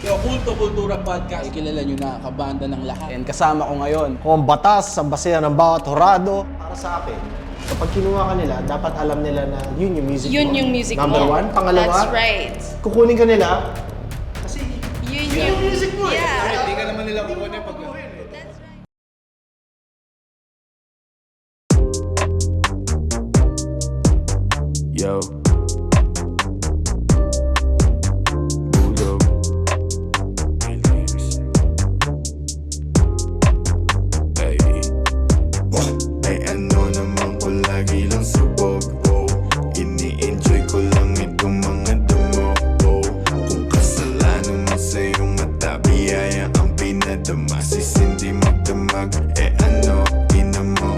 Yo, Kulto Kultura Podcast. Ay, kilala nyo na, kabanda ng lahat. And kasama ko ngayon. Kung ang batas sa basehan ng bawat horado, para sa akin, kapag kinuha ka nila, dapat alam nila na yun yung music Yun mo. yung music Number mo. one. Pangalawa, That's right. kukunin ka nila, kasi Yun yung music mo yeah. Hindi ka naman nila kukunin pag... That's right. Yo. Bulldog. Hey. Ay ano naman ko lagi lang subok. Ini-enjoy ko lang itong mga damo. Kung kasalanan mo sa iyong mata, biyaya ang pinadama. Sisindi magdamag, ano, ina mo.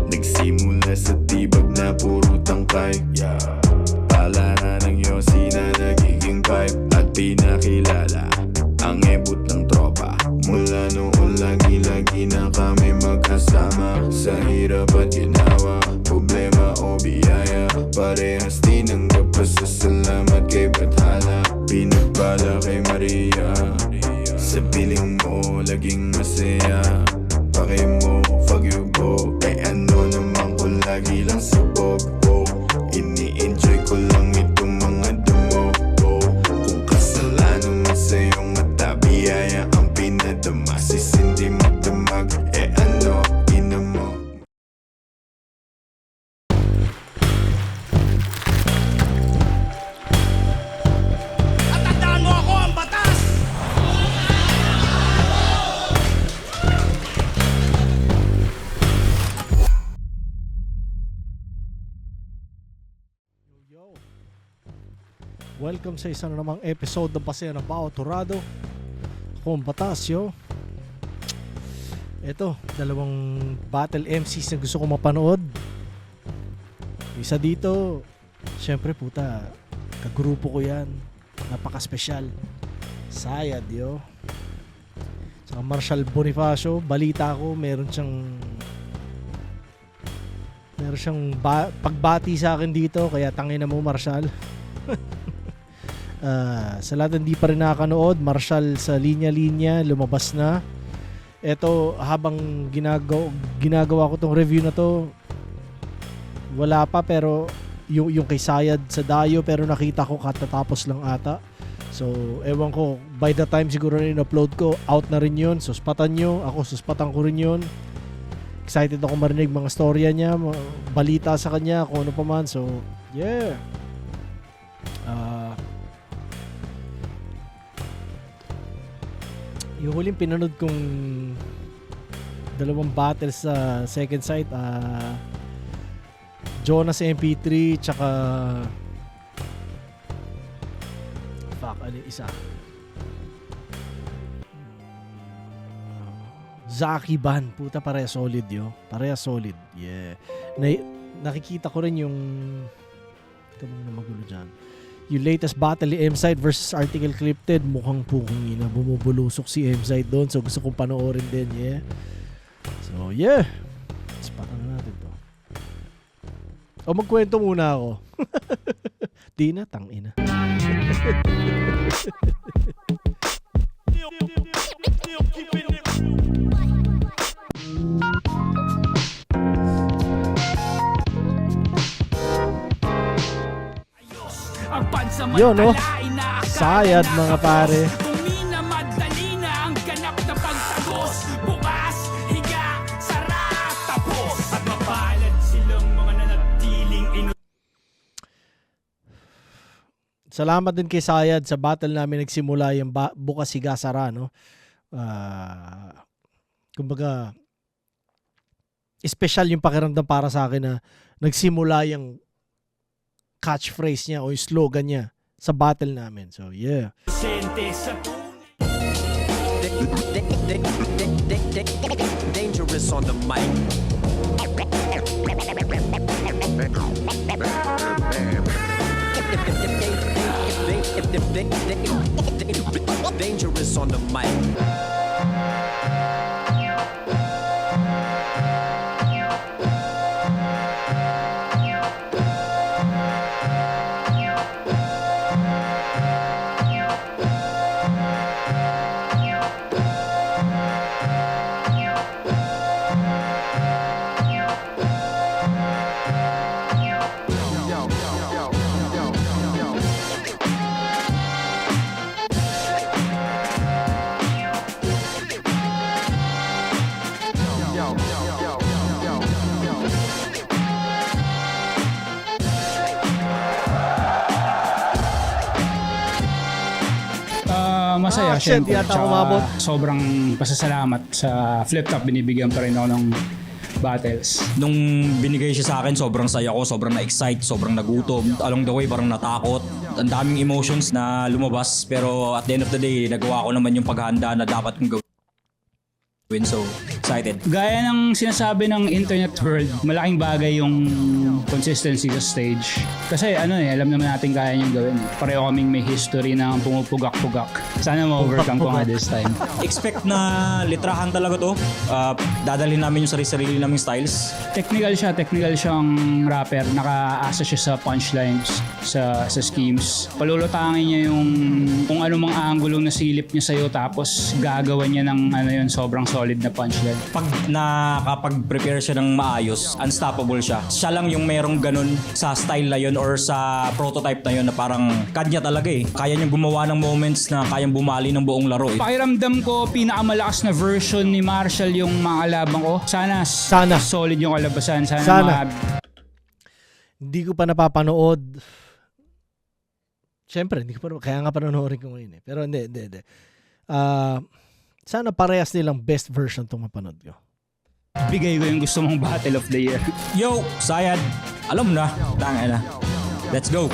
Nagsimula sa tibag na puro tangkay, pala na ng yosi na nagiging pipe. At pinakilala ang ebot ng tropa. Mula noon lagi-lagi na kami magkasama. Sa hirap at ginawa, problema o biyaya, parehas tinanggap. Pasasalamat kay Bathala, pinagpala kay Maria. Sa piling mo laging masaya, pake mo, fuck you go. Ay ano naman ko lagi lang sabog. Ini-enjoy ko lang itong mga damo. Kung kasalanan mo sa iyong mata, biyaya ang pinadama. Sisindi magdamag, ano, ina mo. At tandaan mo ako ang batas! Yo! Welcome sa isa na namang episode ng Basehan ng Bawat Horado. Ako ang batas, yo. Ito, dalawang battle MCs na gusto ko mapanood. Isa dito, syempre puta, kagrupo ko yan. Napaka-special. Sayad, yo. Saka Marshall Bonifacio, balita ko, meron siyang pagbati sa akin dito, kaya tangina mo, Marshall. Sa lahat hindi pa rin nakakanood, Marshall sa linya-linya, lumabas na. Eto, habang ginagawa ko tong review na to, wala pa, pero yung kay Sayad sa Dayo, pero nakita ko katatapos lang ata. So, ewan ko, by the time siguro na in-upload ko, out na rin yun. Suspatan nyo, ako suspatan ko rin yun. Excited ako marinig mga storya niya, mga balita sa kanya, kung ano pa man. So, yeah. Yung huling pinanood kong dalawang battles sa second sight, Jonas MP3 tsaka isa Zaki Ban, puta, pareha solid yo. Pareha solid. Yeah. Nakikita ko rin yung kamang na magulo dyan. Yung latest battle ni M-Side versus Article Crypted, mukhang pukong ina. Bumubulusok si M-Side doon. So gusto kong panoorin din. Yeah. So yeah. Spatan na natin to. O magkwento muna ako. Di na, tangina. Yun, no? Sayad, mga pare. Madali na ang ganap na pagtagos. Bukas, higa, sarap, tapos. At mapalad silang mga nanatiling Salamat din kay Sayad sa battle namin nagsimula yung bukas higa sara, no? Kumbaga, special yung pakiramdam para sa akin na nagsimula yung catchphrase niya o yung slogan niya sa battle namin. So, yeah. Dangerous on the mic. Dangerous on the mic. masaya, shit, syempre. yata Tsaka umabot. sobrang pasasalamat sa flip top, binibigyan pa rin ako ng battles. Nung binigay siya sa akin, sobrang saya ko, sobrang na-excite, sobrang nagutom. Along the way, parang natakot. Ang daming emotions na lumabas, pero at the end of the day, nagawa ko naman yung paghahanda na dapat kong gawin. So, excited. Gaya ng sinasabi ng internet world, malaking bagay yung consistency sa stage. Kasi alam naman natin kaya niyong gawin. Pareho kaming may history ng pumupugak-pugak. Sana ma-overcome ko nga this time. Expect na litrahan talaga to. Dadalhin namin yung sarili naming styles. Technical siyang rapper. Naka-asa siya sa punchlines, sa schemes. Palulutangin niya yung kung ano mang anggulong nasilip niya sa'yo, tapos gagawa niya ng sobrang solid na punchline. Pag nakapag-prepare siya ng maayos, unstoppable siya. Siya lang yung merong ganun sa style na yun or sa prototype na yun na parang kanya talaga eh. Kaya niyang gumawa ng moments na kayang bumali ng buong laro eh. Pakiramdam ko, pinakamalakas na version ni Marshall yung mga kalaban ko. Sana solid yung kalabasan. Sana. Hindi ko pa napapanood. Siyempre, kaya nga panonoorin ko ngayon eh. Pero hindi. Sana parehas nilang best version itong mapanood ko. Bigay ko yung gusto mong Battle of the Year. Yo, Sayad, alam mo na. Tanga na. Let's go.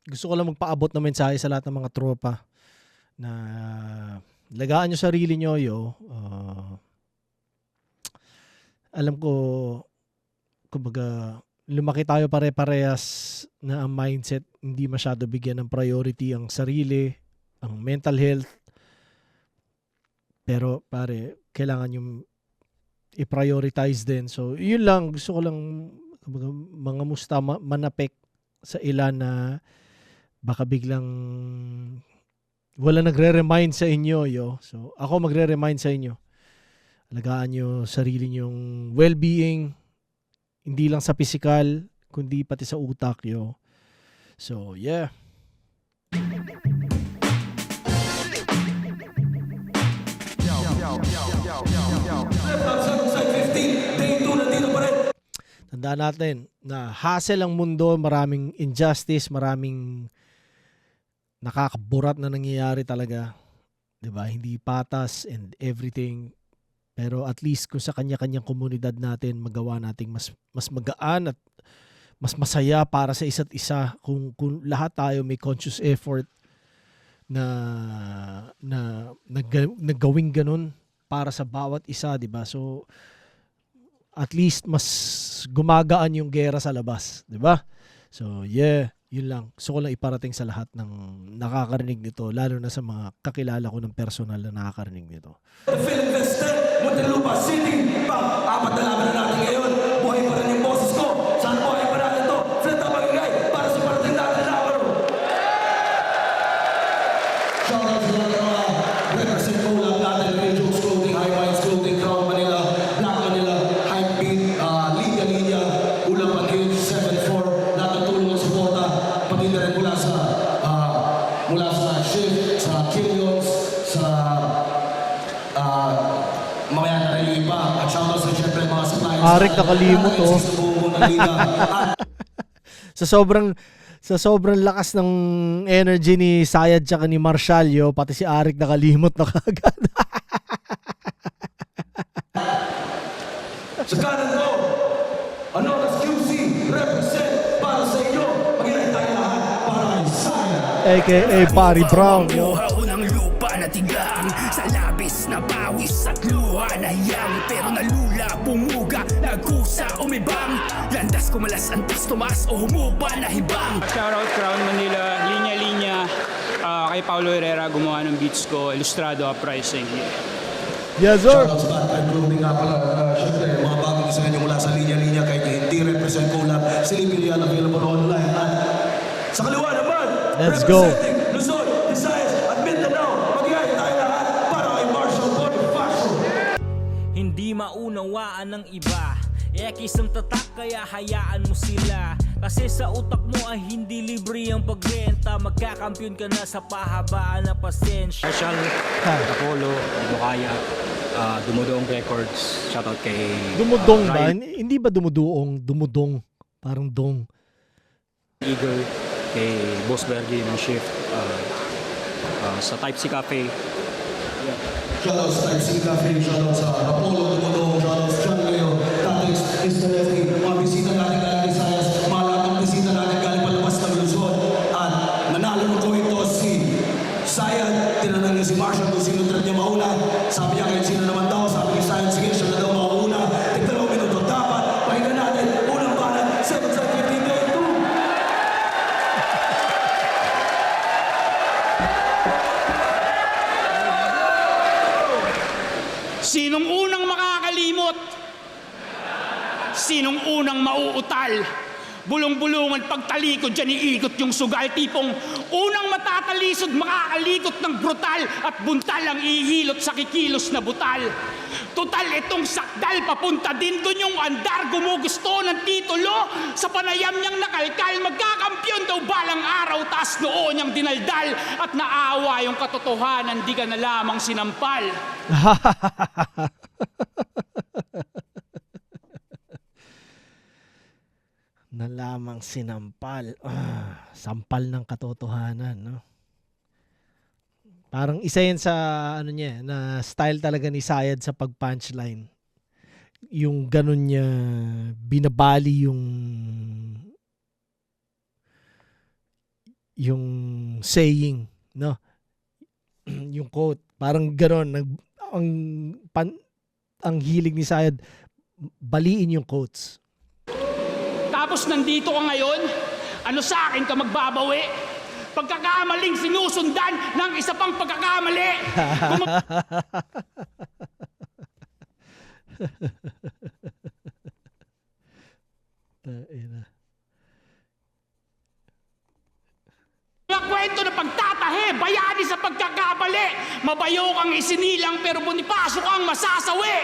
Gusto ko lang magpaabot ng mensahe sa lahat ng mga tropa na lagaan nyo sarili nyo, alam ko, kumbaga, lumaki tayo pare-parehas na ang mindset hindi masyado bigyan ng priority ang sarili, ang mental health. Pero pare, kailangan yung i-prioritize din. So, yun lang. Gusto ko lang kumbaga, mga musta manapek sa ilan na baka biglang wala nagre-remind sa inyo. So, ako magre-remind sa inyo. Alagaan nyo sarili nyong well-being, hindi lang sa physical, kundi pati sa utak, So, yeah. Tandaan natin na hassle ang mundo, maraming injustice, maraming nakakaburat na nangyayari talaga. 'Di ba? Hindi patas and everything. Pero at least kung sa kanya-kanyang komunidad natin, magawa nating mas magaan at mas masaya para sa isa't isa. Kung lahat tayo may conscious effort na gawing ganun para sa bawat isa, 'di ba? So at least mas gumagaan yung gera sa labas, 'di ba? So yeah, yun lang. Gusto ko lang iparating sa lahat ng nakakarinig nito, lalo na sa mga kakilala ko ng personal na nakakarinig nito. The Film Fest, Muntinlupa City, pang-apat na laban na natin ngayon. Buhay pa rin yung boses ko. Saan buhay pa natin to? Flip top magigay para sa parating natin na laban. Shoutout sa lahat ng mga represent collab natin. Rangers Clothing, High Minds Clothing, Crown Manila, Black Manila, Hype Beat, Linya, Ulang Pag-Hit, 7-4, lahat ng tulong ng suporta. Pati na rin mula sa Shift, sa Killions, sa mamaya na rin yung iba. At shoutout sa syempre mga suppliers. Arik nakalimot sa sobrang lakas ng energy ni Sayad tsaka ni Marshall, pati si Arik nakalimot na kagad. Sa kanan ko, Anoras QC represent para sa inyo. Mag-inay tayo lahat para kay Sayad. AKA Barry Brown, Kumuha ko ng lupa na tigang sa labis na bawis at luha na hiyang. Pero nalula, pumuga, nagkusa, umibang. Landas kumalas, antas tumas o humupa na hibang. Shoutout Crown Manila, Linya, kay Paulo Herrera, gumawa ng beats ko, Ilustrado Uprising. Yes, sir. Shoutout sa Bad Time Clothing nga pala. Syempre, mga bagong design nyo mula sa linya-linya kahit hindi represent collab. Silipin yan available online. At sa kaliwa naman, Let's go. representing Luzon, Visayas at Mindanao. Mag-igay tayo lahat para kay Marshall Bonifacio. Hindi maunawaan ng iba, ekis ang tatak kaya hayaan mo sila. Kasi sa utak mo ay hindi libre ang pagrenta. Magkakampiyon ka na sa pahabaan na pasensya. Marshall, Apollo, Bukaya, Dumudong Records. Shoutout kay Dumudong ba? Ryan Hindi ba dumuduong? Dumudong. Parang dong. Eagle, kay Boss Bergie ng Shift, sa Type C Cafe. Shoutout sa Type C Cafe, shoutout sa Apollo Dumodong, shoutout sa John Leo, Tatix, Istalefki, mga bisita natin galing Visayas, mga lahat ng bisita natin galing palabas ng Luzon. At nanalo ko ito si Sayad, tinanong niya si Marshall kung sino trip niya mauna. Sabi niya kahit sino naman daw, sabi ni Sayad, sige, siya na daw mauna. Tigdalawang minuto dapat, pakinggan natin, unang balat, 7-15 day 2. Sinong unang makakalimot? Sinong unang mauutal? Bulong-bulungan pagtalikod, dyan iikot yung sugal. Tipong unang matatalisod, makakalikot ng brutal at buntal ang ihilot sa kikilos na butal. Total, itong sakdal, papunta din dun yung andar, gumugusto ng titulo. Sa panayam niyang nakalkal, magkakampyon daw balang araw, taas noon niyang dinaldal. At naawa yung katotohanan, di ka na lamang sinampal. Na lamang sinampal. Sampal ng katotohanan, no? Parang isa yan sa ano niya, na style talaga ni Sayad sa pag-punchline. Yung ganun niya binabali yung saying, no? Yung quote, parang ganun, ang hilig ni Sayad baliin yung quotes. Tapos nandito ka ngayon, ano sa akin ka magbabawi? Pagkakamaling sinusundan ng isa pang pagkakamali. Mga kwento na pagtatahe, bayani sa pagkakabali. Mabayo kang isinilang pero Bonifacio kang masasawi.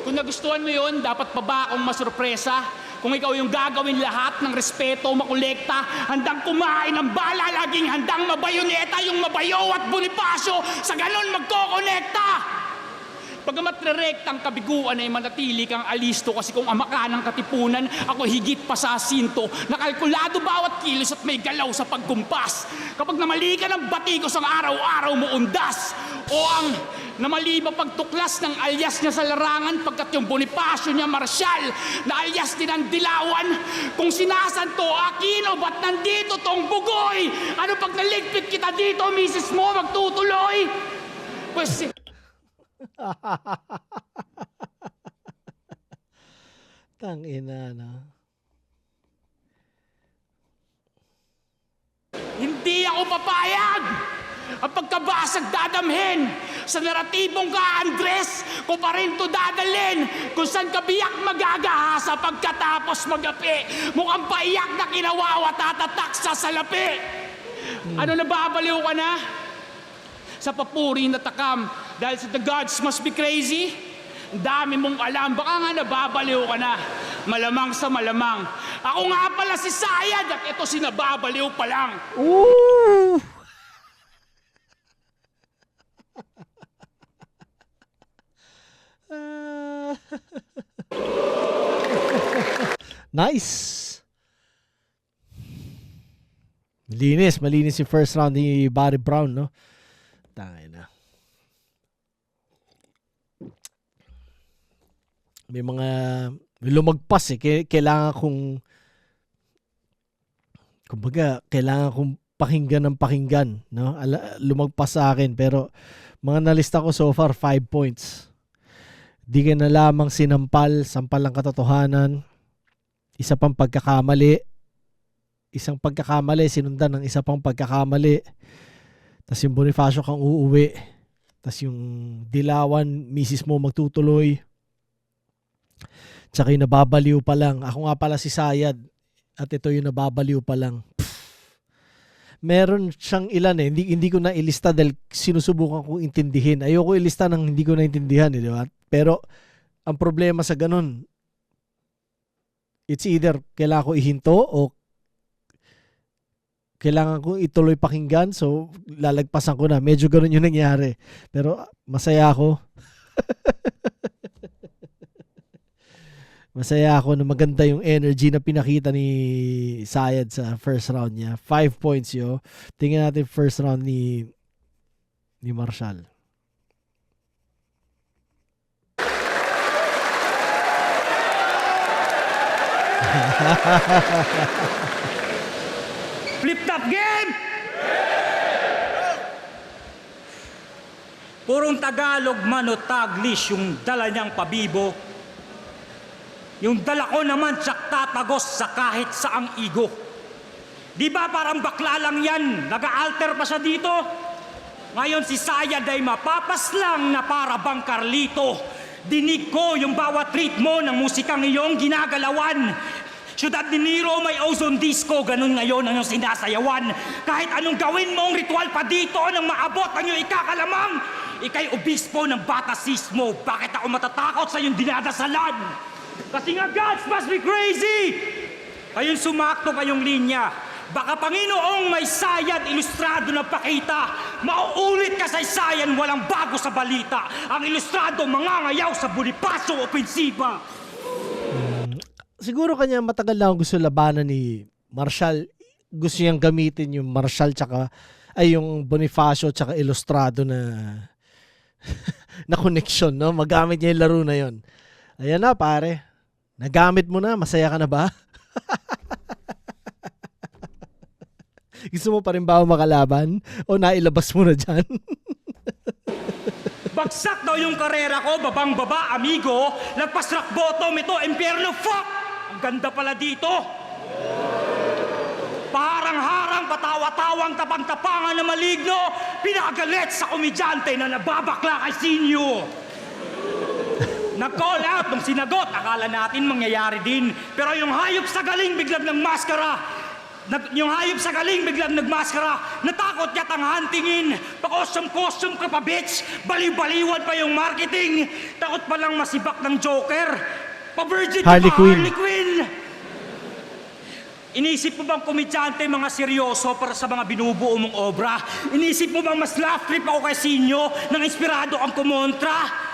Kung nagustuhan mo yun, dapat pa ba akong masurpresa? Kung ikaw yung gagawin lahat ng respeto, makolekta, handang kumain ng bala, laging handang mabayoneta yung Mabayo at Bonifacio, sa ganon magkokonekta. Pagamat rerektang kabiguan ay manatili kang alisto kasi kung ama ka ng katipunan, ako higit pa sa asinto. Nakalkulado bawat kilos at may galaw sa pagkumpas. Kapag namali ka ng batikos ang araw-araw mo undas, o ang namali ba pagtuklas ng alias niya sa larangan pagkat yung Bonifacio niya marsyal na alias din ang dilawan. Kung sinasanto, Aquino, ba't nandito tong bugoy? Ano pag naligpit kita dito, misis mo, magtutuloy? Pues... Tangina, no? Hindi ako papayag! Ang pagkabasag dadamhin sa naratibong ka, Andres, ko pa rin to dadalhin kung saan kabiyak magagahasa pagkatapos magapi. Mukhang paiyak na kinawawa tatatak sa salapi. Ano, nababaliw ka na? Sa papuri na takam dahil sa the gods must be crazy? Ang dami mong alam, baka nga nababaliw ka na. Malamang sa malamang. Ako nga pala si Sayad at ito si nababaliw pa lang. Ooh! Nice. Malinis yung first round ni Barry Brown, no? Tangin na. May mga lumagpas eh. Kailangan kong kumbaga, kailangan kong pakinggan, no? Lumagpas sa akin, pero mga nalista ko so far 5 points. Di ka na lamang sinampal, sampal ng katotohanan. Isa pang pagkakamali. Isang pagkakamali, sinundan ng isa pang pagkakamali. Tas yung Bonifacio kang uuwi. Tas yung dilawan, misis mo magtutuloy. Tsaka yung nababaliw pa lang. Ako nga pala si Sayad. At ito yung nababaliw pa lang. Meron siyang ilan eh. Hindi ko na ilista dahil sinusubukan kong intindihin. Ayoko ilista ng hindi ko na intindihan eh, di ba? Pero ang problema sa ganun, it's either kailangan ko ihinto o kailangan ko ituloy pakinggan, so lalagpasan ko na. Medyo ganun yung nangyari. Pero masaya ako. Masaya ako na maganda yung energy na pinakita ni Sayad sa first round niya. 5 points yo. Tingnan natin first round ni Marshall. Flip top game! Purong Tagalog man o Taglish yung dala niyang pabibo. Yung dala ko naman tsak tatagos sa kahit saang igo. Di ba parang bakla lang yan? Nag-aalter pa siya dito. Ngayon si Sayad ay mapapaslang na para bang Carlito. Dinig ko yung bawat ritmo ng musikang iyong ginagalawan. Siyudad ni Nero may ozone disco, ganun ngayon ang iyong sinasayawan. Kahit anong gawin mong ritual pa dito nang maabot ang iyong ikakalamang. Ika'y obispo ng batasismo, bakit ako matatakot sa iyong dinadasalan? Kasi nga gods must be crazy! Kayong sumakto kayong linya. Baka Panginoong may Sayad ilustrado na pakita. Mauulit kasaysayan walang bago sa balita. Ang ilustrado mangangayaw sa Bonifacio Ofensiba. Siguro kanya matagal lang gusto labanan ni Marshall. Gusto niyang gamitin yung Marshall tsaka ay yung Bonifacio tsaka ilustrado na na connection, no? Magamit niya yung laro na yon. Ayan na, pare. Nagamit mo na. Masaya ka na ba? Gusto mo pa rin ba makalaban? O nailabas mo na dyan? Bagsak daw yung karera ko, babang baba, amigo. Lagpas rock bottom, ito, impyerno, fuck! Ang ganda pala dito. Parang harang, patawa-tawang, tapang-tapangan na maligno. Pinakagalit sa komedyante na nababakla kay Sinyo. Nag-call out nung sinagot, akala natin mangyayari din. Pero yung hayop sa galing biglang ng maskara. Yung hayop sa galing biglang nagmaskara. Natakot yat ang huntingin. Pa-costume ka pa, bitch. Baliw-baliwan pa yung marketing. Takot pa lang masibak ng Joker. Pa-virgin Harley pa, Quinn. Harley Quinn. Inisip mo bang komedyante mga seryoso para sa mga binubuo mong obra? Inisip mo bang mas laugh trip ako kay Sinyo nang inspirado ang kumontra?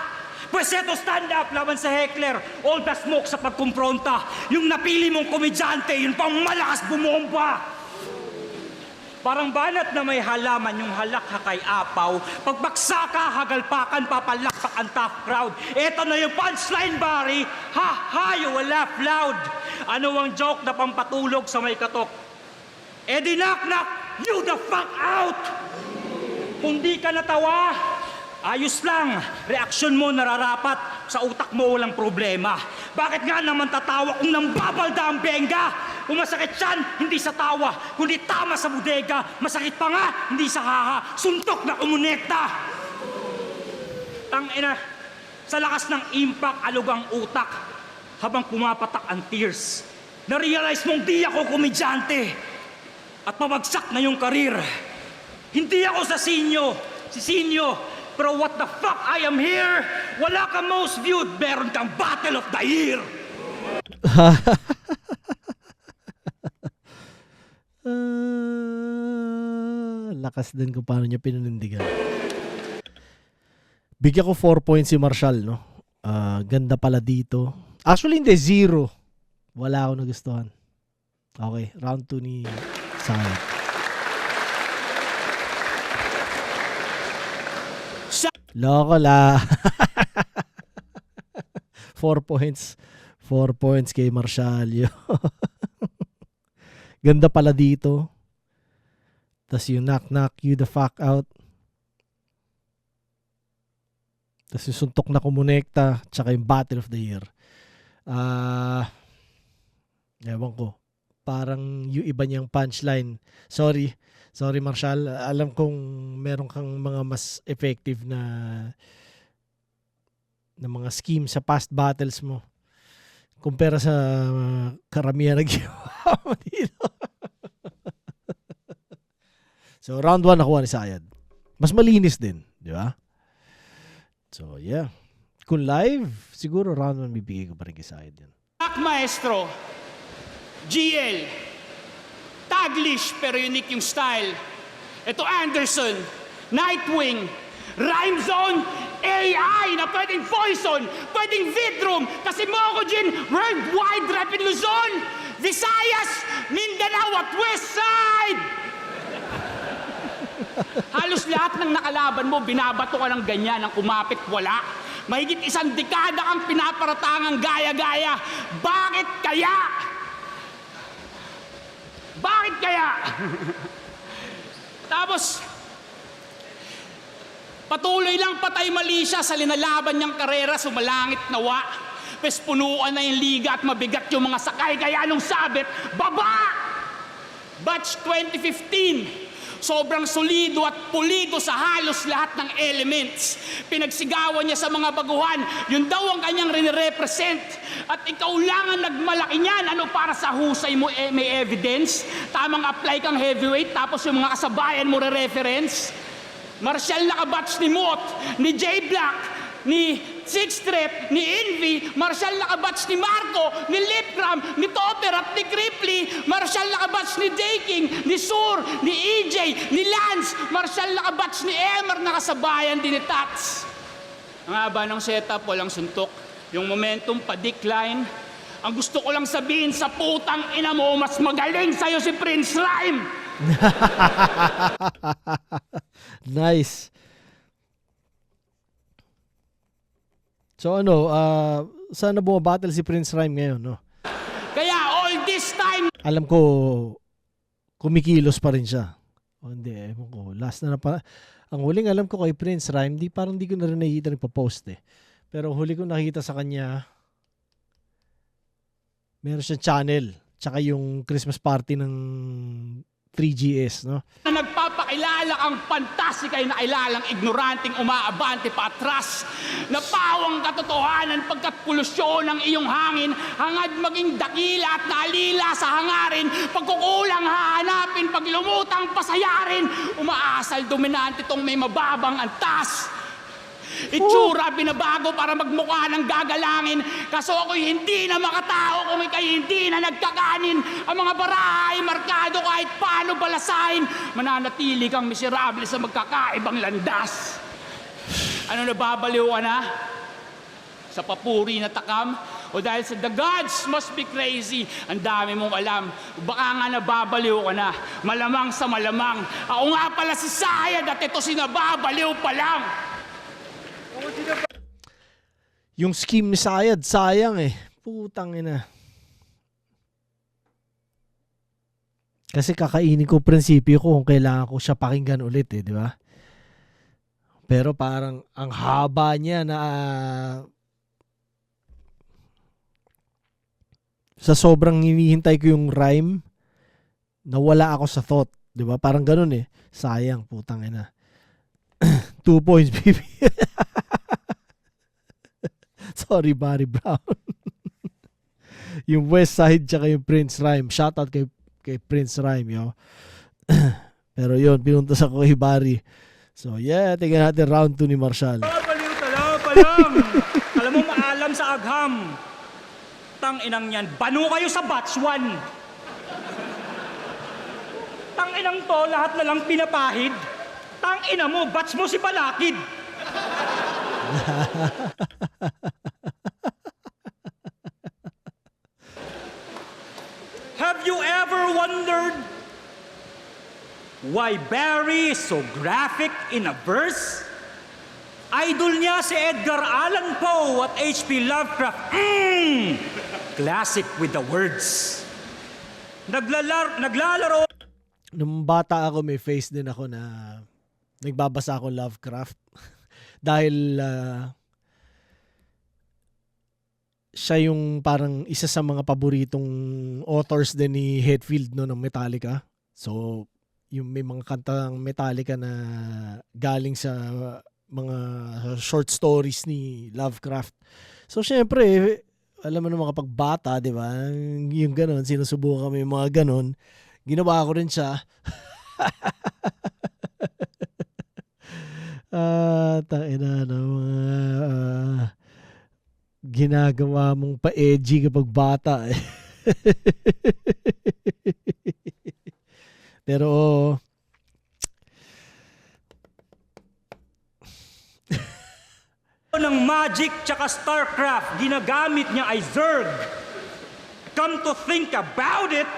Pues eto, stand up laban sa heckler. All the smoke sa pagkumpronta. Yung napili mong komedyante, yun pang malakas bumomba. Parang banat na may halaman yung halak kay apaw. Pagbaksa ka, hagalpakan, papalakpak ang tough crowd. Eto na yung punchline, Barry. Ha, ha, you will laugh loud. Ano ang joke na pampatulog sa may katok? Eh di knock, you the fuck out! Kung di ka natawa, ayos lang, reaksyon mo nararapat, sa utak mo walang problema. Bakit nga naman tatawa kung nambabalda ang benga? Kung masakit yan, hindi sa tawa, kundi tama sa bodega. Masakit pa nga, hindi sa haha, suntok na umunekta. Tangina, sa lakas ng impact, alog ang utak. Habang pumapatak ang tears, na-realize mong di ako komedyante. At pabagsak na yung karir. Hindi ako sa Sinyo, si Sinyo. Pero what the fuck, I am here. Wala ka most viewed, meron kang Battle of the Year. Lakas din kung paano niya pinanindigan. Bigyan ko 4 points si Marshall, no? Ganda pala dito. Actually, hindi. 0. Wala ako nagustuhan. Okay, round 2 ni Sayad. Loko la. 4 points. 4 points kay Marshall. Ganda pala dito. Tas yung knock, you the fuck out. Tas yung suntok na kumonekta. Tsaka yung Battle of the Year. Ewan ko. Parang yung iba niyang punchline. Sorry Marshall. Alam kong meron kang mga mas effective na mga scheme sa past battles mo. Kumpara sa karamihan na ginawa mo dito. So, round 1 nakuha ni Sayad. Mas malinis din, di ba? So, yeah. Kung live, siguro round 1 bibigay ko pa rin kay Sayad yan. Maestro, GL, Taglish pero unique yung style. Ito Anderson, Nightwing, Rhyme Zone, AI na pwedeng Poison, pwedeng Vidrum, kasi Mokojin, worldwide rap in Luzon, Visayas, Mindanao at West Side. Halos lahat ng nakalaban mo, binabato ka ng ganyan, ang kumapit wala. Mahigit 1 dekada kang pinaparatangang gaya-gaya. Bakit kaya? Bakit kaya? Tapos, patuloy lang patay mali siya sa linalaban niyang karera, sumalangit nawa. Pes punuan na yung liga at mabigat yung mga sakay, kaya nung sabit, baba! Batch 2015, sobrang solido at pulido sa halos lahat ng elements. Pinagsigawan niya sa mga baguhan, yun daw ang kanyang rin-represent. At ikaw lang ang nagmalaki niyan. Ano para sa husay mo may evidence? Tamang apply kang heavyweight tapos yung mga kasabayan mo re-reference? Martial nakabatch ni Mot, ni J Black, ni Six Trep, ni Envy, martial nakabatch ni Marco, ni Lipgram, ni Topper at ni Cripply, martial nakabatch ni Daking, ni Sur, ni EJ, ni Lance, martial nakabatch ni Emer, nakasabayan din ni Tats. Ang haba ng setup, walang suntok. Yung momentum pa-decline. Ang gusto ko lang sabihin sa putang ina mo, mas magaling sa'yo si Prince Rhyme. Nice. So ano, sana bumabattle si Prince Rhyme ngayon, no? Kaya all this time, Alam ko, kumikilos pa rin siya. O hindi, ewan ko. Last na pa. Ang huling alam ko kay Prince Rhyme, parang di ko na rin nakikita nagpa-post eh. Pero huli ko nakita sa kanya, meron siyang channel. Tsaka yung Christmas party ng 3GS, no? na nagpapakilala ang pantasika ay nakilalang ignoranting umaabante pa atras. Napawang katotohanan pagkat polusyon ng iyong hangin, hangad maging dakila at nalila sa hangarin, pagkukulang hahanapin, pag lumutang pasayarin, umaasal dominante tong may mababang antas. Itsura binabago para magmukha ng gagalangin, kaso ako'y hindi na makatao kung ikay hindi na nagkakanin. Ang mga baraha ay markado kahit paano balasahin, mananatili kang miserable sa magkakaibang landas. Ano, nababaliw ka na? Sa papuri na takam? O dahil sa the gods must be crazy, ang dami mong alam. Baka nga nababaliw ka na. Malamang sa malamang. Ako nga pala si Sayad at ito sinababaliw pa lang. Yung scheme ni Sayad, sayang eh. Putang ina. Kasi kakainin ko prinsipyo ko kung kailangan ko siya pakinggan ulit eh, di ba? Pero parang ang haba niya na sa sobrang hinihintay ko yung rhyme, nawala ako sa thought, di ba? Parang ganun eh. Sayang, putang ina. 2 points, baby. Sorry, Barry Brown. Yung West Side tsaka yung Prince Rhyme. Shoutout kay Prince Rhyme, yo. Pero yun, pinuntas ako kay Barry. So, yeah, tingnan natin round 2 ni Marshall. Baliw talaga pa lang. Alam mo, maalam sa agham. Tang inang yan, banu kayo sa batch 1. Tang inang to, lahat na lang pinapahid. Tang ina mo, batch mo si Palakid. Have you ever wondered why Barry is so graphic in a verse? Idol niya si Edgar Allan Poe at H.P. Lovecraft. Classic with the words. Naglalaro. Nung bata ako, may face din ako na nagbabasa ako Lovecraft. Dahil siya yung parang isa sa mga paboritong authors din ni Hetfield, no, ng Metallica. So, yung may mga kantang Metallica na galing sa mga short stories ni Lovecraft. So, syempre, alam mo naman kapag bata, di ba? Yung ganon, sinusubukan kami yung mga ganon. Ginawa ko rin siya. Tangina na mga ginagawa mong pa-edgy kapag bata eh. Pero ng Magic tsaka StarCraft, ginagamit niya ay Zerg. Come to think about it,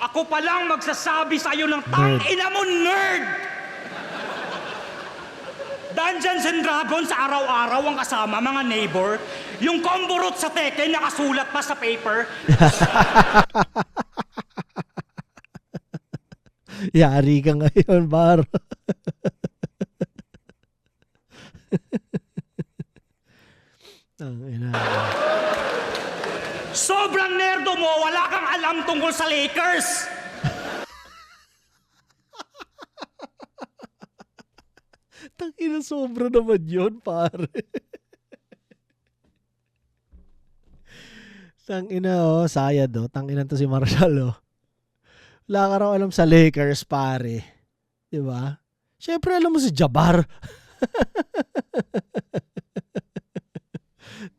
ako pa lang magsasabi sa iyo ng tangina mo, nerd! Dungeons and Dragons sa araw-araw ang kasama, mga neighbor. Yung combo root sa Tekken, nakasulat pa sa paper. yari ka ngayon, bar. Sobrang nerdo mo, wala kang alam tungkol sa Lakers. Tangina, sobra naman yun, pare. Tangina, sayad, tangina to si Marshall, Wala ka raw alam sa Lakers, pare. Diba? Siyempre, alam mo si Jabbar.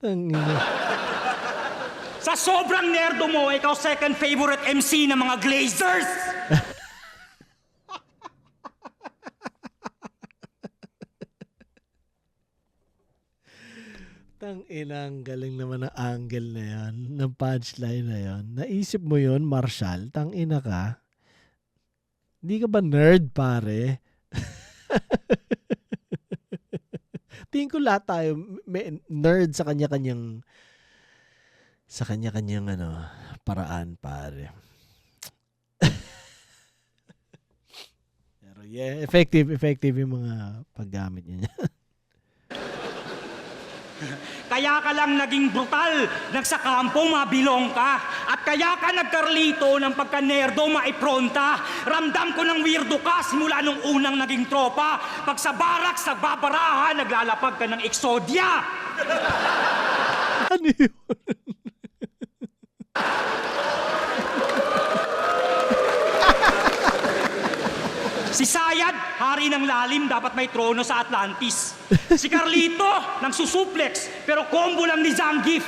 Tangina. Sa sobrang nerdo mo, ikaw second favorite MC ng mga Glazers. Tang-inang galing naman ng angle na yan, ng punchline na yan. Naisip mo yun, Marshall? Tang-ina ka? Hindi ka ba nerd, pare? Tingin ko lahat tayo may nerd sa kanya-kanyang paraan, pare. Pero yeah, effective yung mga paggamit niya. Kaya ka lang naging brutal, nagsakampo, mabilong ka. At kaya ka nagkarlito ng pagka-nerdo, maipronta. Ramdam ko ng weirdo ka simula nung unang naging tropa. Pag sa barracks, nagbabarahan, naglalapag ka ng Exodia. Ano yun? Si Sayad, hari ng lalim, dapat may trono sa Atlantis. Si Carlito, nang susuplex, pero combo lang ni Zangief.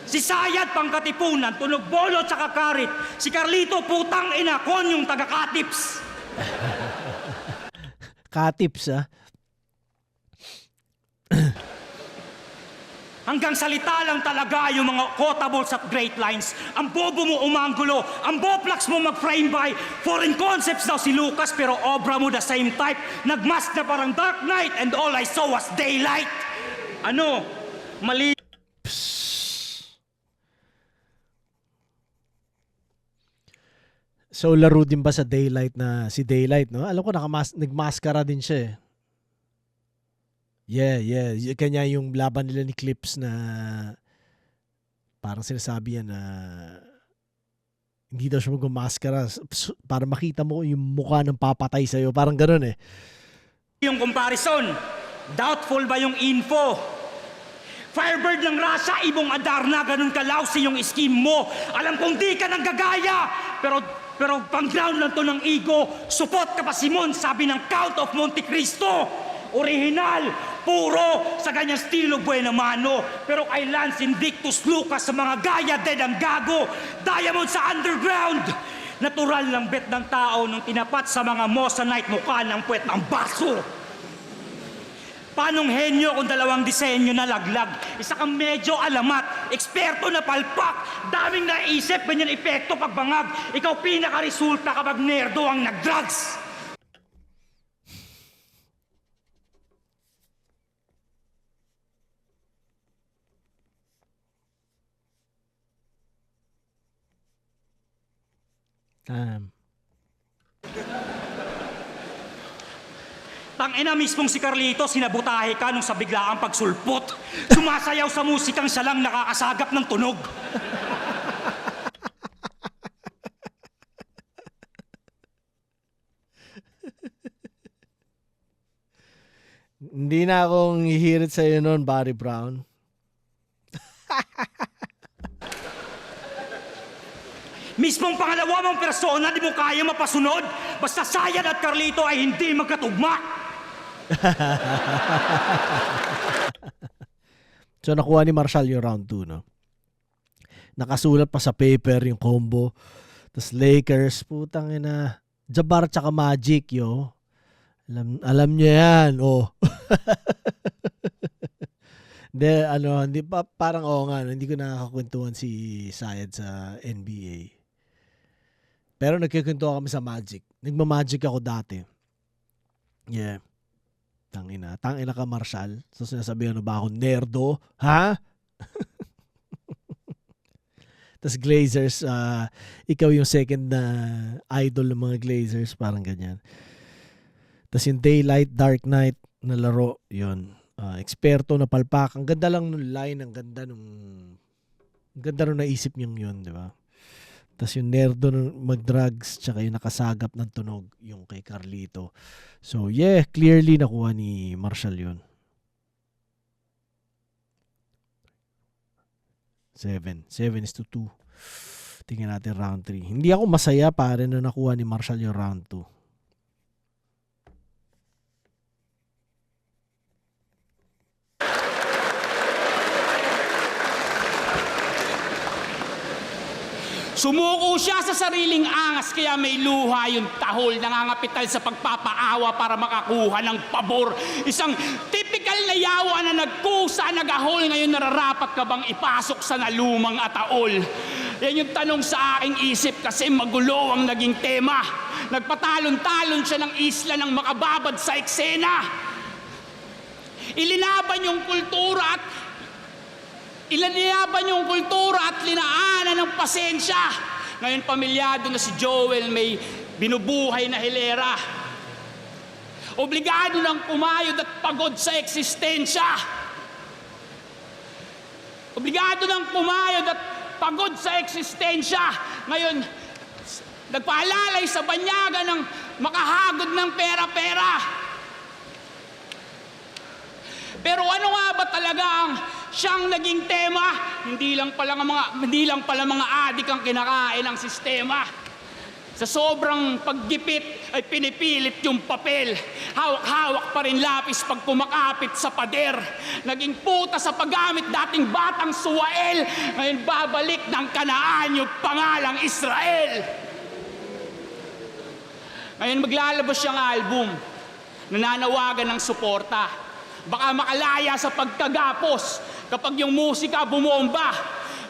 Si Sayad, pangkatipunan, tunog bolo at saka karit. Si Carlito, putang ina, yung taga-katips. Katips, Hanggang salita lang talaga yung mga quotables at great lines. Ang bobo mo umanggulo, ang boplax mo mag-frame by. Foreign concepts daw si Lucas pero obra mo the same type. Nagmask na parang Dark Knight and all I saw was daylight. Ano? Mali. So, laro din ba sa Daylight na si Daylight, no? Alam ko, nagmaskara din siya, Yeah. Kanya yung laban nila ni Clips na parang sinasabi yan na hindi daw siya magmaskara para makita mo yung mukha ng papatay sa'yo. Parang ganun, Yung comparison, doubtful ba yung info? Firebird ng Russia, ibong Adarna, ganun ka-lousy yung scheme mo. Alam kong di ka nang gagaya, pero pang-ground lang to ng ego. Support ka pa, Simon, sabi ng Count of Monte Cristo. Original, puro, sa ganyang estilo buena mano. Pero kay Lance Invictus Lucas sa mga gaya, dead ang gago. Diamond sa underground. Natural lang bet ng tao nung tinapat sa mga Moissanite mukha ng puwet ng baso. Panong henyo kung dalawang disenyo na laglag? Isa kang medyo alamat, eksperto na palpak, daming naisip, ganyan epekto pagbangag. Ikaw pinaka-resulta kapag nerdo ang nag-drugs. Tangina mismong si Carlito, sinabutahe ka nung sa biglaang pagsulpot. Sumasayaw sa musikang siya lang nakakasagap ng tunog. Hindi na akong hihirit sa'yo noon, Barry Brown. Mismong pangalawa mong persona, di mo kaya mapasunod. Basta Sayad at Carlito ay hindi magkatugma. So, nakuha ni Marshall yung round 2, no? Nakasulat pa sa paper yung combo. Tapos Lakers, putang ina. Jabbar tsaka Magic, yo. Alam niyo yan, oh. Hindi pa, parang nga, hindi ko nakakakwentuhan si Sayed sa NBA. Pero nagkikwentuhan kami sa Magic. Nagma-Magic ako dati. Yeah. Tangina ka, Marshall. So sinasabihan na ba ako, nerdo? Ha? Tas Glazers, ikaw yung second na idol ng mga Glazers, parang ganyan. Tas yung Daylight, Dark Knight na laro, yun. Eksperto na palpak. Ang ganda lang nung line, ang ganda nung naisip niyang yun, di ba? Tas yung nerdo mag-drugs, tsaka yung nakasagap ng tunog, yung kay Carlito. So yeah, clearly nakuha ni Marshall yun. 7-2. Tingnan natin round 3. Hindi ako masaya pare na nakuha ni Marshall yung round 2. Sumuko siya sa sariling angas kaya may luha yung tahol, nangangapital sa pagpapaawa para makakuha ng pabor. Isang typical na yawa na nagkusa, nagahol, ngayon nararapat ka bang ipasok sa nalumang ataol? Yan yung tanong sa aking isip kasi magulo ang naging tema. Nagpatalon-talon siya ng isla ng makababad sa eksena. Ilinaban yung kultura at linaanan ng pasensya. Ngayon pamilyado na si Joel, may binubuhay na hilera. Obligado ng kumayod at pagod sa eksistensya. Ngayon, nagpaalalay sa banyaga ng makahagod ng pera-pera. Pero ano nga ba talaga ang siyang naging tema? Hindi lang pala mga adik ang kinakain ng sistema. Sa sobrang paggipit ay pinipilit yung papel. Hawak-hawak pa rin lapis pag kumakapit sa pader. Naging puta sa paggamit dating batang Suwael. Ngayon babalik ng Kanaan yung pangalang Israel. Ngayon maglalabas siyang album. Nananawagan ng suporta. Baka makalaya sa pagkagapos kapag yung musika bumomba.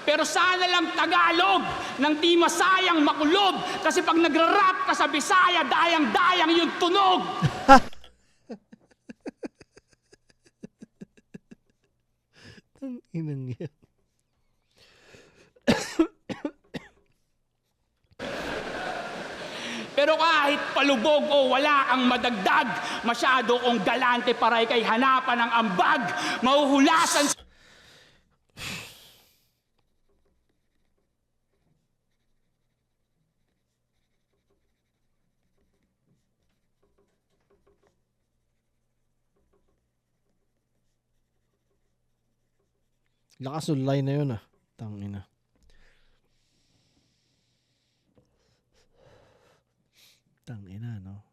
Pero sana lang Tagalog nang di masayang makulob. Kasi pag nagra-rap ka sa Bisaya, dayang-dayang yung tunog. Inang yan. Pero kahit palubog o wala kang madagdag, masyado kong galante paray kay hanapan ng ambag. Mahuhulasan Lakas ulay na yun Tangina. Tangina, no?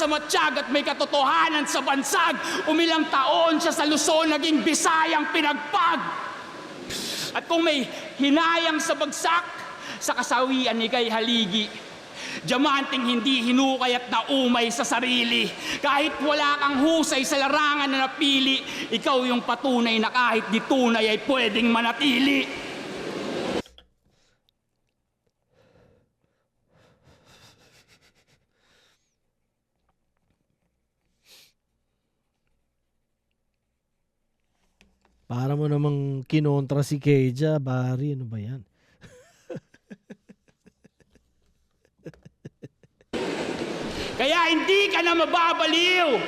sa matsyag at may katotohanan sa bansag. Umilang taon siya sa Luzon, naging Bisayang pinagpag. At kung may hinayang sa bagsak, sa kasawian ni kay haligi. Diamanting hindi hinukay at naumay sa sarili. Kahit wala kang husay sa larangan na napili, ikaw yung patunay na kahit di tunay ay pwedeng manatili. Para mo namang kinontra si Keja, Barry, ano ba yan? Kaya hindi ka na mababaliw,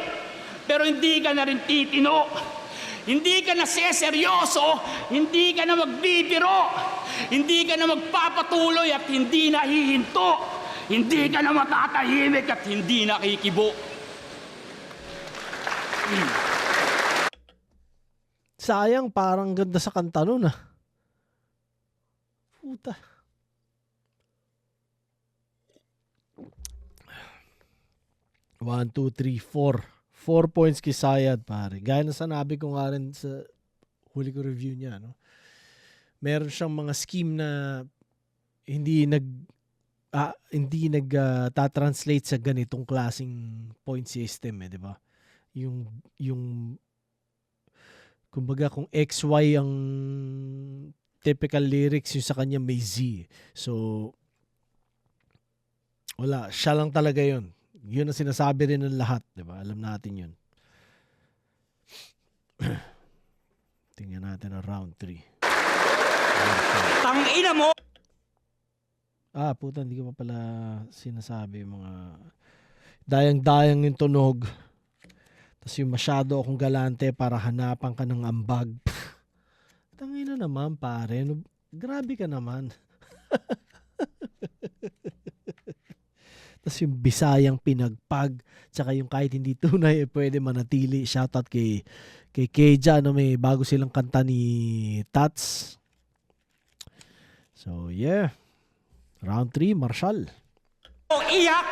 pero hindi ka na rin titino. Hindi ka na seseryoso, hindi ka na magbibiro, hindi ka na magpapatuloy at hindi na hihinto. Hindi ka na matatahimik at hindi nakikibo. Sayang, parang ganda sa kanta nun Puta. One, two, three, 4. 4 points kay Sayad, pare. Gaya na sanabi ko nga rin sa huli ko review niya, no? Meron siyang mga scheme na hindi ta-translate sa ganitong klaseng point system, di ba? Yung kumbaga kung XY ang typical lyrics, yung sa kanya may Z. So wala, siya lang talaga yun. Yun ang sinasabi rin ng lahat, di ba? Alam natin yun. Tingnan natin ang round 3. Tangina mo! Puta, hindi ko pa pala sinasabi yung mga dayang-dayang yung tunog. Tapos yung masyado akong galante para hanapan ka ng ambag. Tangina naman, pare. Grabe ka naman. Tapos yung Bisayang pinagpag, tsaka yung kahit hindi tunay, pwede manatili. Shoutout kay Keja, may bago silang kanta ni Tats. So, yeah. Round 3, Marshall. Iyak!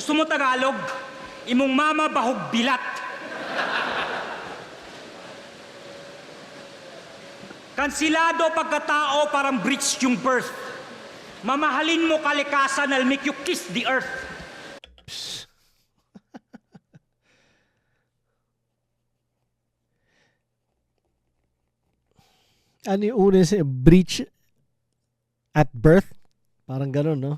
Gusto mo Tagalog? Imong mama bahog bilat. Kansilado pagkatao parang breach yung birth. Mamahalin mo kalikasan, I'll make you kiss the earth. Ano yung una sa breach at birth? Parang gano'n, no?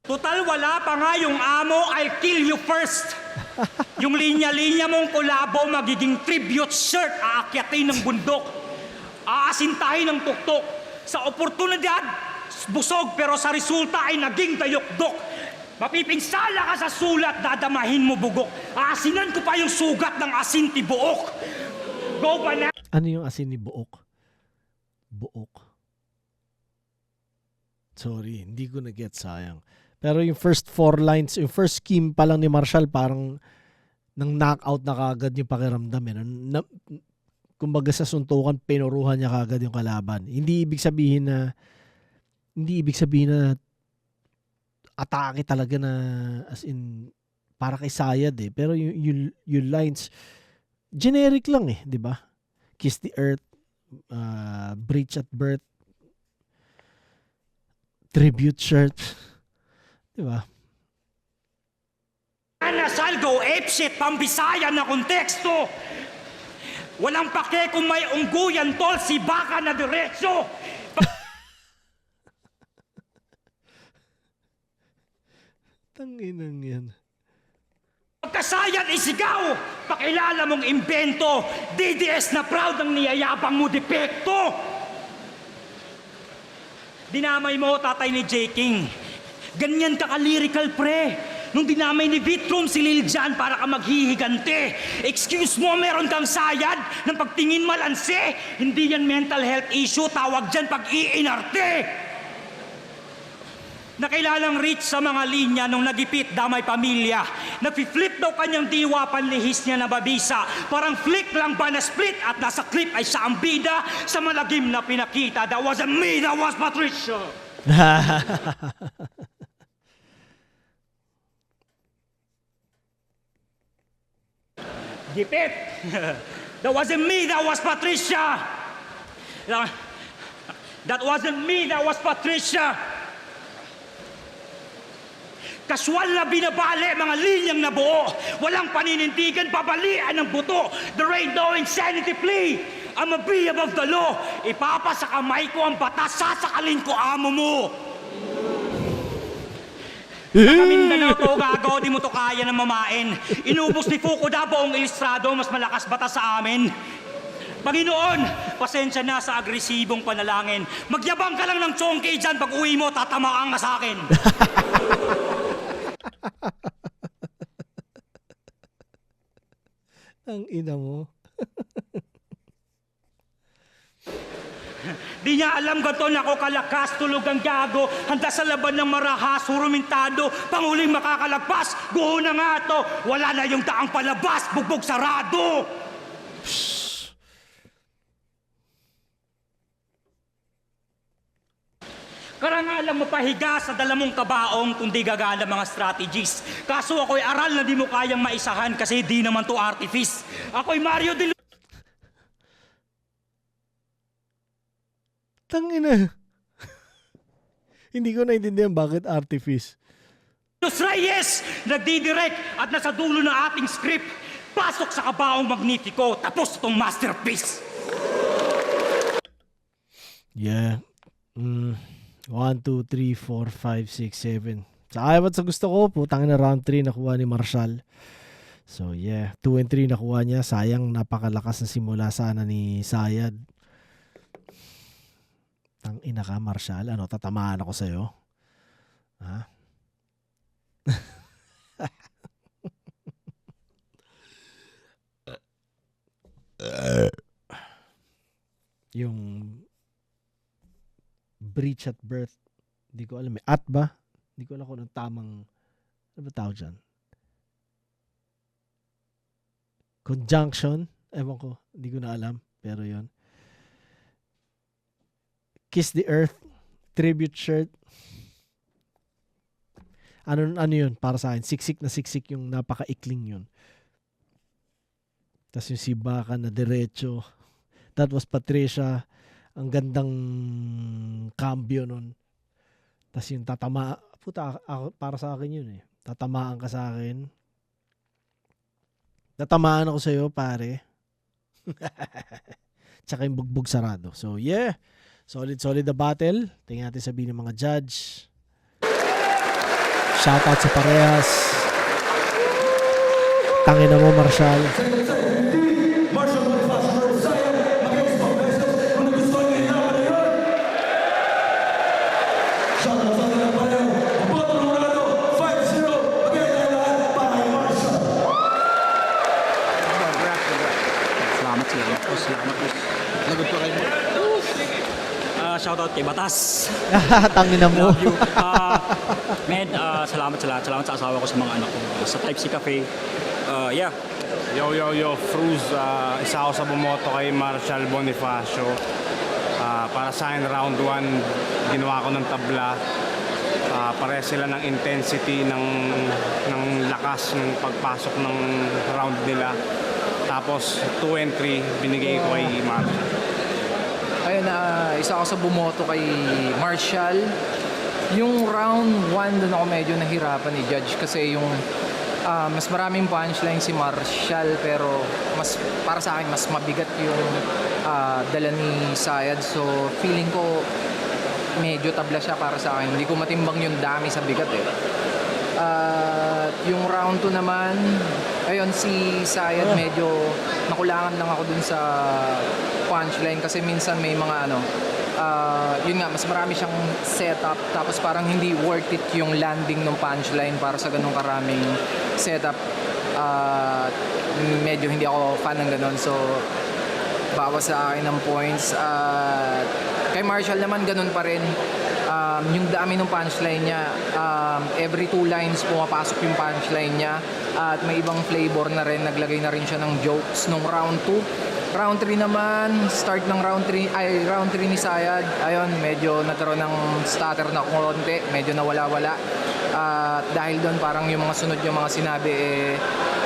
Total wala pa nga yung amo, I'll kill you first. Yung linya-linya mong kolabo magiging tribute shirt, aakyatin ng bundok. Aasintahin ng tuktok. Sa oportunidad, busog pero sa resulta ay naging dayok-dok. Mapipinsala ka sa sulat, dadamahin mo bugok. Aasinan ko pa yung sugat ng asin tibuok. Go pa na! Ano yung asin ni Buok? Buok. Sorry, hindi ko na-get, sayang. Pero yung first 4 lines, yung first scheme pa lang ni Marshall, parang nang knockout na kagad yung pakiramdam. Kumbaga sa suntukan, pinuruhan niya kagad yung kalaban. Hindi ibig sabihin na atake talaga na as in para kay Sayad eh. Pero yung lines, generic lang eh, di ba? Kiss the earth, breach at birth, tribute shirt. Diba? Nasalgo, apeshit, pambisaya na konteksto. Walang pake kung may ungguyan, tol, si baka na diretso. Tanginang yan. Pagkasayad isigaw, pakilala mong imbento, DDS na proud ang niyayabang mo depekto. Dinamay mo, tatay ni J. King. Ganyan ka ka-lyrical, pre. Nung dinamay ni Vitrum si Lil Jon para ka maghihigante. Excuse mo, meron kang sayad ng pagtingin malanse. Hindi yan mental health issue, tawag dyan pag-iinarte. Nakilalang rich sa mga linya nung nagipit damay pamilya. Nagpi-flip daw kanyang diwa, panlihis niya na babisa. Parang flick lang ba na split at nasa clip ay siya ang bida sa malagim na pinakita. That wasn't me, that was Patricia. Gipit! That wasn't me, that was Patricia! That wasn't me, that was Patricia! Kaswal na binabali, mga linyang nabuo. Walang paninindigan, babalian ng buto. There ain't no insanity plea. I'm a be above the law. Ipapasa kamay ko ang batas, sasakalin ko amo mo. Sa Mindanao to, gago, di mo to kaya na mamain. Inubos ni Fukuda buong Ilustrado, mas malakas bata sa amin. Panginoon, pasensya na sa agresibong panalangin. Magyabang ka lang ng chongkey dyan, pag uwi mo, tatamaan ka sa akin. Ang ina mo. Di niya alam ganton ako kalakas, tulog ang gago, handa sa laban ng marahas, hurumintado, panguling makakalagpas, guho na nga to, wala na yung daang palabas, bugbog sarado. Karangalan mo pahiga sa dalamong kabaong kung di gagana mga strategies. Kaso ako'y aral na di mo kayang maisahan kasi di naman to artifice. Ako'y Mario de Tangina. Hindi ko naintindihan bakit artifice. Los Reyes, nagdidirect at nasa dulo ng ating script. Pasok sa kabaong Magnifico, tapos itong masterpiece. Yeah. 1, 2, 3, 4, 5, 6, 7. Sa ayaw at sa gusto ko, putang na round 3 nakuha ni Marshall. So yeah, 2 and 3 nakuha niya. Sayang, napakalakas na simula sana ni Sayad. Tang ina ka, Marshall. Ano, tatamaan ako sa'yo? Ha? Yung breach at birth, hindi ko alam. At ba? Hindi ko alam kung anong tamang, ano ba tawag dyan? Conjunction? Ewan ko. Hindi ko na alam. Pero yon. Kiss the Earth. Tribute shirt. Ano yun para sa akin? Siksik na siksik yung napaka-ikling yun. Tapos yung sibakan na diretso. That was Patricia. Ang gandang cambio nun. Tapos yung tatama. Puta, para sa akin yun eh. Tatamaan ka sa akin. Tatamaan ako sa'yo, pare. Tsaka yung bugbog sarado. So, yeah. Solid the battle. Tingnan natin sabihin ng mga judge. Shoutout sa parehas. Tangin na mo, Marshall. Marshall Bonifacio versus Sayad against Pagbeses. Kung nagustuhan niyo yung laban na yun, shoutout sa atin ang pareho. Ang Boto Lurado, 5-0. Again tayo lahat para kay Marshall. Salamat po. Lagot pa kayo. Shoutout kay Batas. Tangin na mo. Love you. Salamat sa lahat. Salamat sa asawa ko, sa mga anak ko. Sa Type C Cafe. Yeah. Yo, Fruz. Isa ako sa bumoto kay Marshall Bonifacio. Para sa akin, round 1, ginawa ko ng tabla. Pare sila ng intensity, ng lakas, ng pagpasok ng round nila. Tapos, 2 and 3, binigay ko kay Marshall. Ayun, isa ako sa bumoto kay Marshall. Yung round 1 doon ako medyo nahirapan ni Judge kasi yung mas maraming punchline si Marshall pero mas para sa akin mas mabigat yung dala ni Sayad. So feeling ko medyo tabla siya para sa akin. Hindi ko matimbang yung dami sa bigat eh. Yung round 2 naman, ayun si Sayad medyo nakulangan lang ako dun sa punchline kasi minsan may mga yun nga, mas marami siyang setup tapos parang hindi worth it yung landing ng punchline para sa ganung karaming setup. Medyo hindi ako fan ng ganun, so bawas sa akin ng points. Kay Marshall naman ganun pa rin. Yung dami ng punchline niya, every 2 lines pumapasok yung punchline niya at may ibang flavor na rin, naglagay na rin siya ng jokes nung round 2. Round 3 naman, start ng round 3 ni Sayad. Ayun, medyo nagkaroon ng stutter na konti, medyo nawala-wala. Dahil doon parang yung mga sunod yung mga sinabi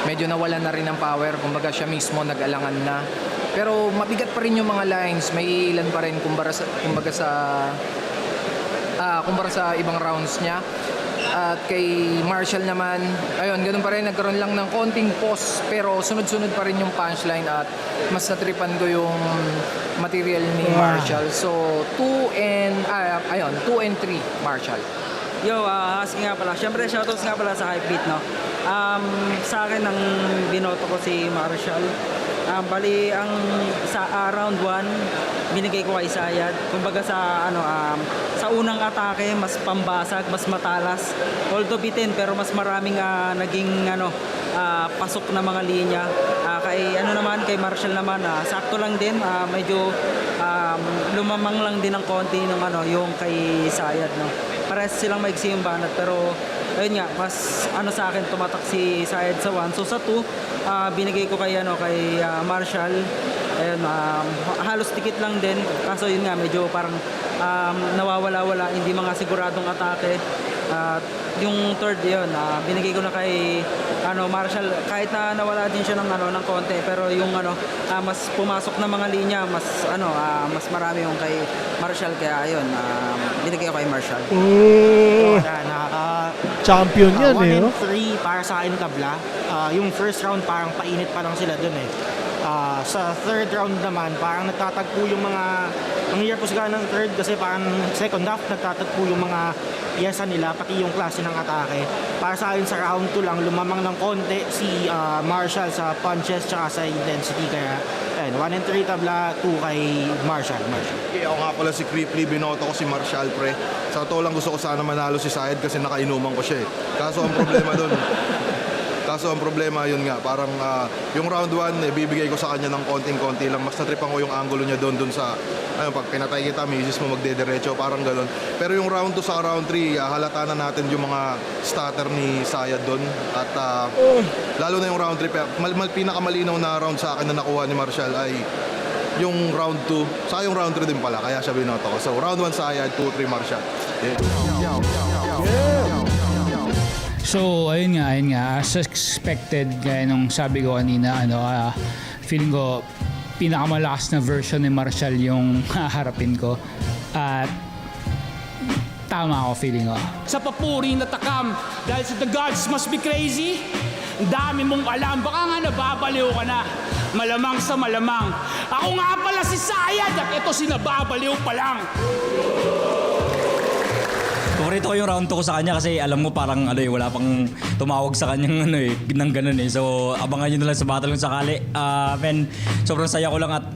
medyo nawala na rin ng power, kumbaga siya mismo nag-alangan na. Pero mabigat pa rin yung mga lines, may ilan pa rin kumpara sa ibang rounds niya. At kay Marshall naman, ayun, ganun pa rin, nagkaroon lang ng konting pause pero sunod-sunod pa rin yung punchline at mas natripan ko yung material ni Marshall. So 2 and 3 Marshall. Yo, Husky nga pala. Siyempre, shoutouts nga pala sa Hypebeat, no? Sa akin, ang binoto ko si Marshall. Bali, sa round 1, binigay ko kay Sayad. Kumbaga sa unang atake, mas pambasag, mas matalas. Although bitin, pero mas maraming naging pasok na mga linya. Kay Marshall naman, sakto lang din. Medyo lumamang lang din ng konti ng yung kay Sayad, no? Parehas silang maigsi yung banat, pero ayun nga, mas sa akin tumatak si Sayad sa 1. So sa 2, binigay ko kay Marshall. Ayun, halos tikit lang din. Kaso yun nga, medyo parang nawawala-wala, hindi mga siguradong atake. yung third yun, binigay ko na kay Marshall, kahit na nawala din siya ng konti, pero yung mas pumasok na mga linya, mas mas marami yung kay Marshall, kaya ayun, binigay ko kay Marshall. Champion yan eh. 1-3 para sa akin tabla. Yung first round parang painit pa lang sila dun eh. Sa third round naman, parang nagtatagpo yung mga, ang hirap po sigara ng third kasi parang second half nagtatagpo yung mga piyesa nila, pati yung klase ng atake. Para sa akin sa round 2 lang, lumamang ng konti si Marshall sa punches tsaka sa intensity. Kaya 1-3 tabla, 2 kay Marshall. Okay, ako nga pala si Creeply, binoto ko si Marshall, pre. Sa totoo lang gusto ko sana manalo si Sayed kasi nakainuman ko siya eh. Kaso ang problema yun nga, parang yung round 1, bibigay ko sa kanya ng konting-konti lang. Mas natripan ko yung angulo niya doon sa, pag pinatay kita, misis mo magdederecho, parang gano'n. Pero yung round 2 sa round 3, halata na natin yung mga stutter ni Sayad doon. At lalo na yung round 3, pinakamalinaw na round sa akin na nakuha ni Marshall ay yung round 2, sa yung round 3 din pala, kaya siya binoto ko. So round 1 Sayad, 2-3 Marshall. So, ayun nga, as expected, gaya nung sabi ko kanina, feeling ko, pinakamalakas na version ni Marshall yung haharapin ko. At tama ako, feeling ko. Sa papuri na takam, dahil sa the gods must be crazy, ang dami mong alam, baka nga nababaliw ka na. Malamang sa malamang. Ako nga pala si Sayad at ito si nababaliw pa lang. Paborito ko yung round 2 ko sa kanya kasi alam mo parang wala pang tumawag sa kanyang ng ganun eh. So abangan nyo na lang sa battle kung sakali. Sobrang saya ko lang at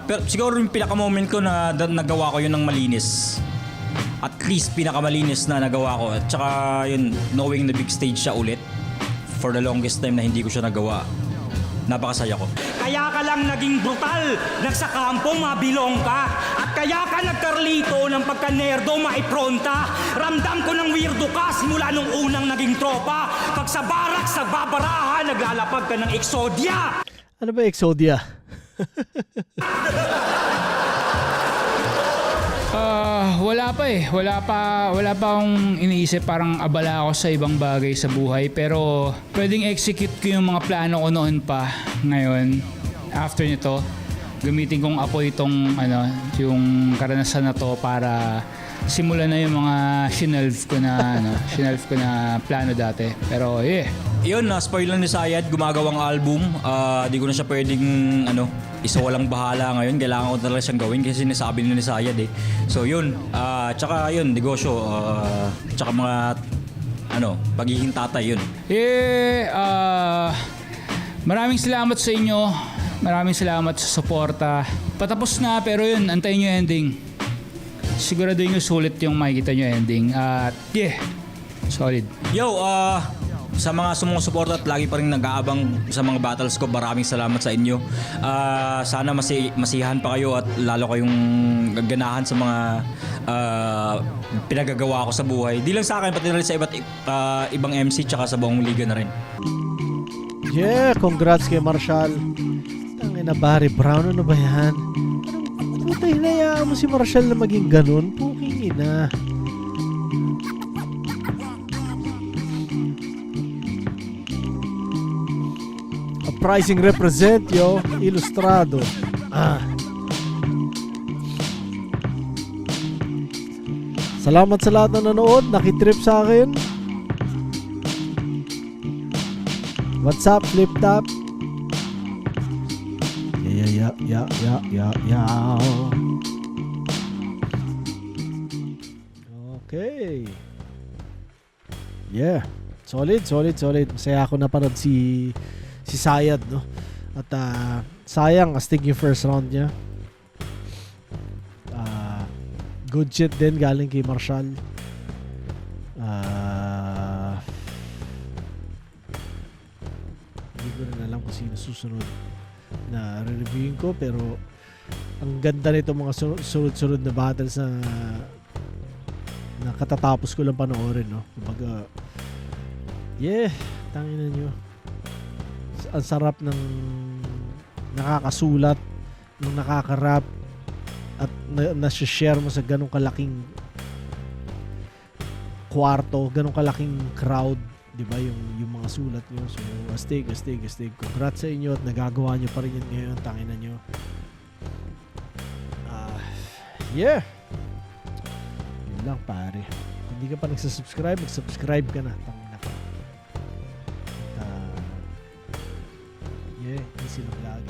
pero siguro yung pinaka-moment ko na nagawa ko yun ng malinis. At least pinakamalinis na nagawa ko. At saka yun, knowing na big stage siya ulit. For the longest time na hindi ko siya nagawa. Napakasaya ko. Kaya ka lang naging brutal, nagsakampo, mabilong ka. At kaya ka nagkarlito ng pagka-nerdo, maipronta. Ramdam ko ng weirdo ka simula nung unang naging tropa. Pag sa barak, sa babarahan, naglalapag ka ng Exodia. Ano ba Exodia? Wala pa akong iniisip, parang abala ako sa ibang bagay sa buhay, pero pwedeng execute ko yung mga plano ko noon pa ngayon. After nito, gamitin kong apoy itong yung karanasan na to para simulan na yung mga shelf ko na plano dati. Pero Yun, spoil lang ni Sayad, gumagawang album. Di ko na siya pwedeng isa walang bahala ngayon. Kailangan ko talaga siyang gawin kasi nasabi ni Sayad eh. So yun, tsaka yun, negosyo, tsaka mga pagiging tatay yun. Maraming salamat sa inyo. Maraming salamat sa suporta. Patapos na pero yun, antayin nyo ending. Siguraduhin nyo sulit yung makikita nyo ending. At solid. Yo, sa mga sumusuporta at lagi pa rin nag-aabang sa mga battles ko, maraming salamat sa inyo. Sana masiyahan pa kayo at lalo kayong ganahan sa mga pinagagawa ko sa buhay. Di lang sa akin, pati na rin sa ibang MC tsaka sa buong liga na rin. Yeah, congrats kay Marshall. Tangina Barry Brown, ano ba yan? Putay, hinayaan mo si Marshall na maging ganun? Puking ina. Uprising represent, yo. Ilustrado. Salamat sa lahat na nanood. Nakitrip sa akin. What's up, Flip Top? Yeah. Okay. Yeah. Solid. Masaya ako napanood si Sayad, no? At sayang, astig yung first round niya. Good shit din galing kay Marshall. Hindi ko rin alam kung sino susunod na re-reviewin ko, pero ang ganda nito mga sunod-sunod na battles na katatapos ko lang panoorin, no? Kumbaga, tangina nyo. Ang sarap ng nakakasulat, ng nakakarap, at nasi-share mo sa ganong kalaking kwarto, ganong kalaking crowd, 'di ba? Yung mga sulat nyo. So, astig. Congrats sa inyo at nagagawa nyo pa rin yun ngayon, tangina nyo. Yeah. Yun lang pare. Kung hindi ka pa nagsasubscribe, mag-subscribe ka na. Tangina ka. At, yeah, easy na vlog.